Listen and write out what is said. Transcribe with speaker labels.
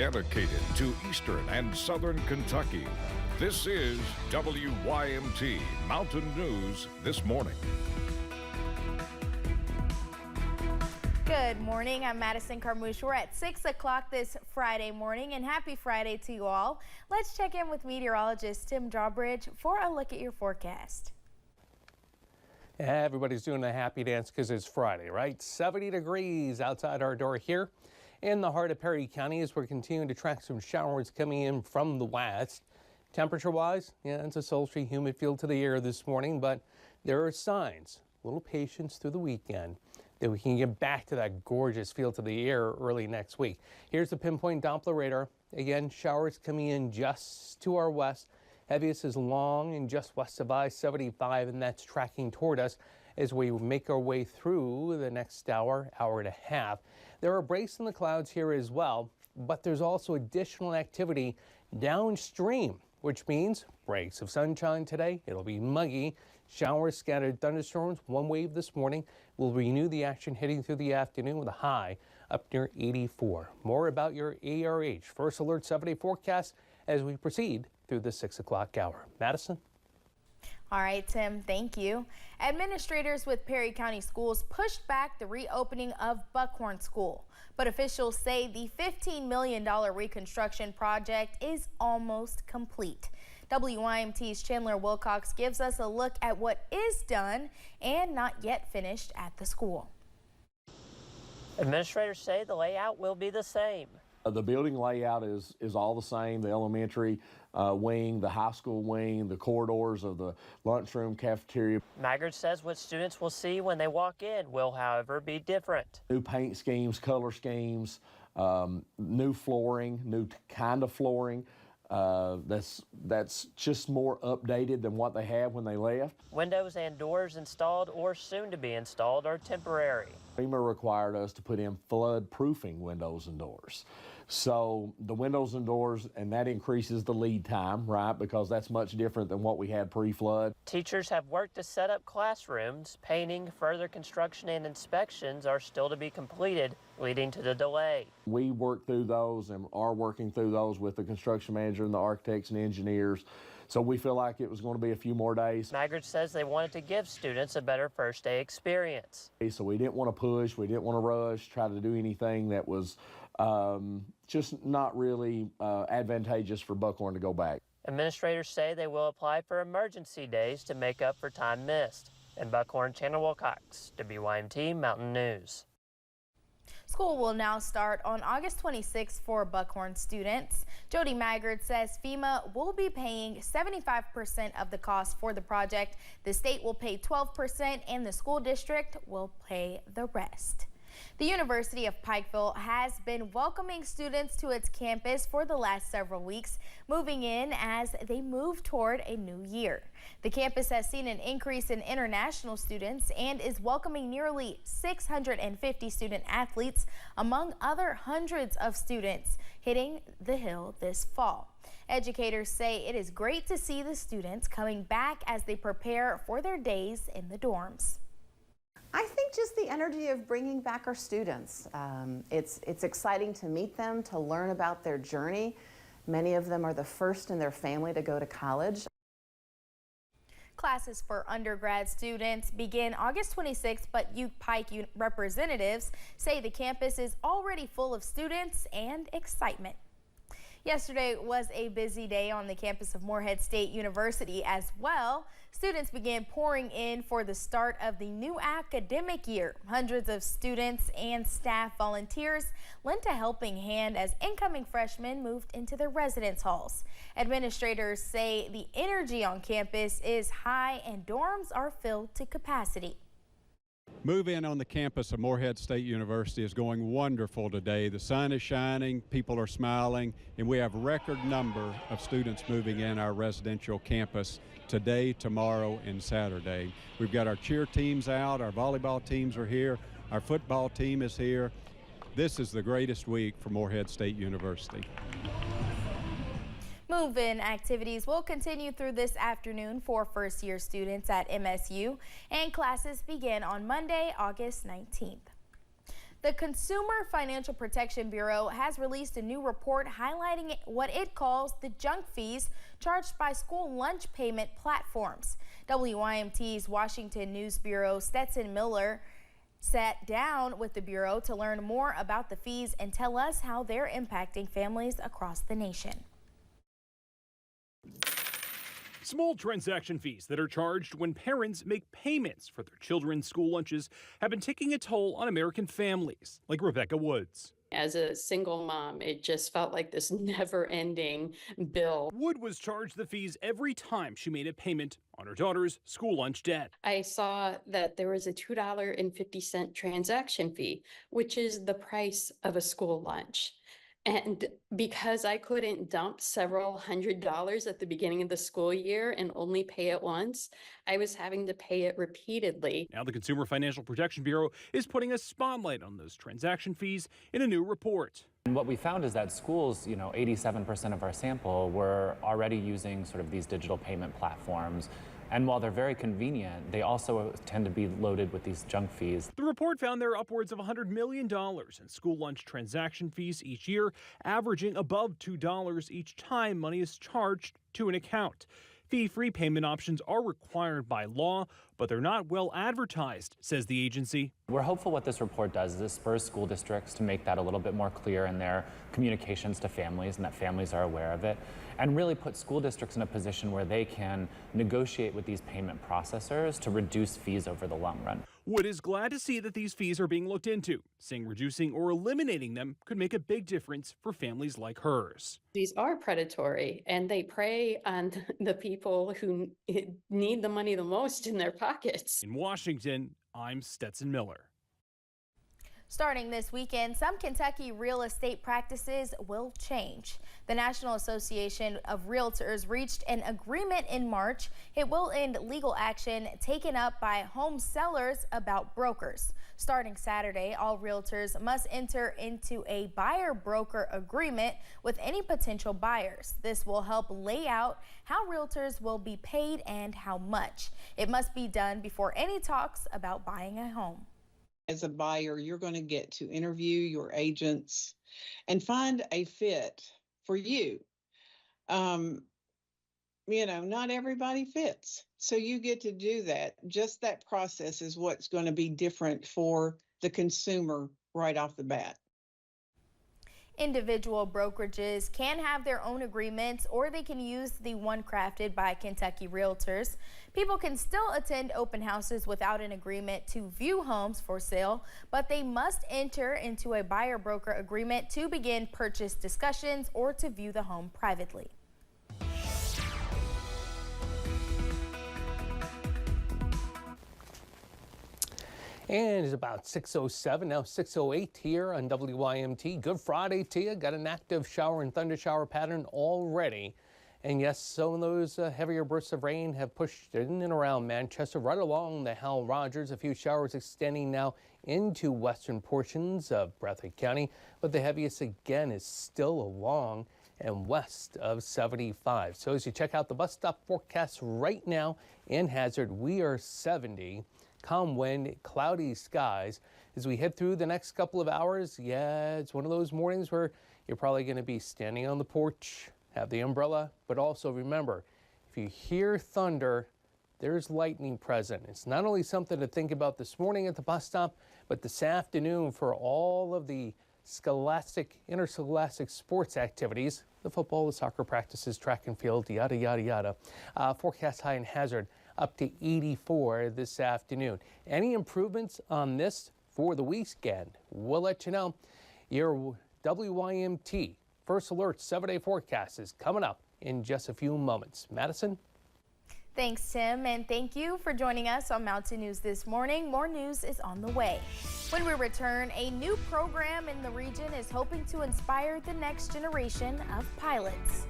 Speaker 1: Dedicated to Eastern and Southern Kentucky, this is WYMT Mountain News This Morning.
Speaker 2: Good morning. I'm Madison Carmouche. We're at 6 o'clock this Friday morning, and happy Friday to you all. Let's check in with meteorologist Tim Drawbridge for a look at your forecast.
Speaker 3: Everybody's doing a happy dance because it's Friday, right? 70 degrees outside our door here in the heart of Perry County as we're continuing to track some showers coming in from the west. Temperature-wise, yeah, it's a sultry, humid feel to the air this morning, but there are signs, a little patience through the weekend, that we can get back to that gorgeous feel to the air early next week. Here's the pinpoint Doppler radar. Again, showers coming in just to our west. Heaviest is Long and just west of I-75, and that's tracking toward us as we make our way through the next hour and a half. There are breaks in the clouds here as well, but there's also additional activity downstream, which means breaks of sunshine today. It'll be muggy. Showers, scattered thunderstorms, one wave this morning. We'll renew the action heading through the afternoon with a high up near 84. More about your ARH First Alert 7-day forecast as we proceed through the 6 o'clock hour. Madison?
Speaker 2: All right, Tim, thank you. Administrators with Perry County Schools pushed back the reopening of Buckhorn School, but officials say the $15 million reconstruction project is almost complete. WYMT's Chandler Wilcox gives us a look at what is done and not yet finished at the school.
Speaker 4: Administrators say the layout will be the same.
Speaker 5: The building layout is all the same. The elementary wing, the high school wing, the corridors of the lunchroom, cafeteria.
Speaker 4: Maggard says what students will see when they walk in will, however, be different.
Speaker 5: New paint schemes, color schemes, new flooring, new kind of flooring. That's just more updated than what they had when they left.
Speaker 4: Windows and doors installed or soon to be installed are temporary.
Speaker 5: FEMA required us to put in flood-proofing windows and doors. So the windows and doors, and that increases the lead time, right? Because that's much different than what we had pre-flood.
Speaker 4: Teachers have worked to set up classrooms. Painting, further construction, and inspections are still to be completed, leading to the delay.
Speaker 5: We worked through those and are working through those with the construction manager and the architects and engineers. So we feel like it was going to be a few more days.
Speaker 4: Maggard says they wanted to give students a better first day experience.
Speaker 5: So we didn't want to push, we didn't want to rush, try to do anything that was just not really advantageous for Buckhorn to go back.
Speaker 4: Administrators say they will apply for emergency days to make up for time missed. In Buckhorn, Chandler Wilcox, WYMT Mountain News.
Speaker 2: School will now start on August 26th for Buckhorn students. Jody Maggard says FEMA will be paying 75% of the cost for the project. The state will pay 12% and the school district will pay the rest. The University of Pikeville has been welcoming students to its campus for the last several weeks, moving in as they move toward a new year. The campus has seen an increase in international students and is welcoming nearly 650 student athletes, among other hundreds of students hitting the hill this fall. Educators say it is great to see the students coming back as they prepare for their days in the dorms.
Speaker 6: I think just the energy of bringing back our students. It's exciting to meet them, to learn about their journey. Many of them are the first in their family to go to college.
Speaker 2: Classes for undergrad students begin August 26th, but Pike representatives say the campus is already full of students and excitement. Yesterday was a busy day on the campus of Morehead State University as well. Students began pouring in for the start of the new academic year. Hundreds of students and staff volunteers lent a helping hand as incoming freshmen moved into their residence halls. Administrators say the energy on campus is high and dorms are filled to capacity.
Speaker 7: Move-in on the campus of Morehead State University is going wonderful today. The sun is shining, people are smiling, and we have a record number of students moving in our residential campus today, tomorrow, and Saturday. We've got our cheer teams out, our volleyball teams are here, our football team is here. This is the greatest week for Morehead State University.
Speaker 2: Move-in activities will continue through this afternoon for first-year students at MSU, and classes begin on Monday, August 19th. The Consumer Financial Protection Bureau has released a new report highlighting what it calls the junk fees charged by school lunch payment platforms. WYMT's Washington News Bureau Stetson Miller sat down with the Bureau to learn more about the fees and tell us how they're impacting families across the nation.
Speaker 8: Small transaction fees that are charged when parents make payments for their children's school lunches have been taking a toll on American families, like Rebecca Woods.
Speaker 9: As a single mom, it just felt like this never-ending bill.
Speaker 8: Wood was charged the fees every time she made a payment on her daughter's school lunch debt.
Speaker 9: I saw that there was a $2.50 transaction fee, which is the price of a school lunch. And because I couldn't dump several $100s at the beginning of the school year and only pay it once, I was having to pay it repeatedly.
Speaker 8: Now the Consumer Financial Protection Bureau is putting a spotlight on those transaction fees in a new report.
Speaker 10: And what we found is that schools, 87% of our sample were already using sort of these digital payment platforms. And while they're very convenient, they also tend to be loaded with these junk fees.
Speaker 8: The report found there are upwards of $100 million in school lunch transaction fees each year, averaging above $2 each time money is charged to an account. Fee-free payment options are required by law, but they're not well advertised, says the agency.
Speaker 10: We're hopeful what this report does is it spurs school districts to make that a little bit more clear in their communications to families and that families are aware of it, and really put school districts in a position where they can negotiate with these payment processors to reduce fees over the long run.
Speaker 8: Wood is glad to see that these fees are being looked into, saying reducing or eliminating them could make a big difference for families like hers.
Speaker 9: These are predatory, and they prey on the people who need the money the most in their pockets.
Speaker 8: In Washington, I'm Stetson Miller.
Speaker 2: Starting this weekend, some Kentucky real estate practices will change. The National Association of Realtors reached an agreement in March. It will end legal action taken up by home sellers about brokers. Starting Saturday, all realtors must enter into a buyer-broker agreement with any potential buyers. This will help lay out how realtors will be paid and how much. It must be done before any talks about buying a home.
Speaker 11: As a buyer, you're going to get to interview your agents and find a fit for you. Not everybody fits. So you get to do that. Just that process is what's going to be different for the consumer right off the bat.
Speaker 2: Individual brokerages can have their own agreements, or they can use the one crafted by Kentucky Realtors. People can still attend open houses without an agreement to view homes for sale, but they must enter into a buyer-broker agreement to begin purchase discussions or to view the home privately.
Speaker 3: And it's about 6:07, now 6:08 here on WYMT. Good Friday to you. Got an active shower and thunder shower pattern already. And yes, some of those heavier bursts of rain have pushed in and around Manchester, right along the Hal Rogers. A few showers extending now into western portions of Breathitt County. But the heaviest again is still along and west of 75. So as you check out the bus stop forecast right now in Hazard, we are 70. Calm wind, cloudy skies. As we head through the next couple of hours, yeah, it's one of those mornings where you're probably going to be standing on the porch, have the umbrella, but also remember, if you hear thunder, there's lightning present. It's not only something to think about this morning at the bus stop, but this afternoon for all of the interscholastic sports activities, the football, the soccer practices, track and field, yada, yada, yada. Forecast high in Hazard up to 84 this afternoon. Any improvements on this for the weekend, we'll let you know. Your WYMT First Alert 7-day forecast is coming up in just a few moments. Madison?
Speaker 2: Thanks, Tim, and thank you for joining us on Mountain News this morning. More news is on the way. When we return, a new program in the region is hoping to inspire the next generation of pilots.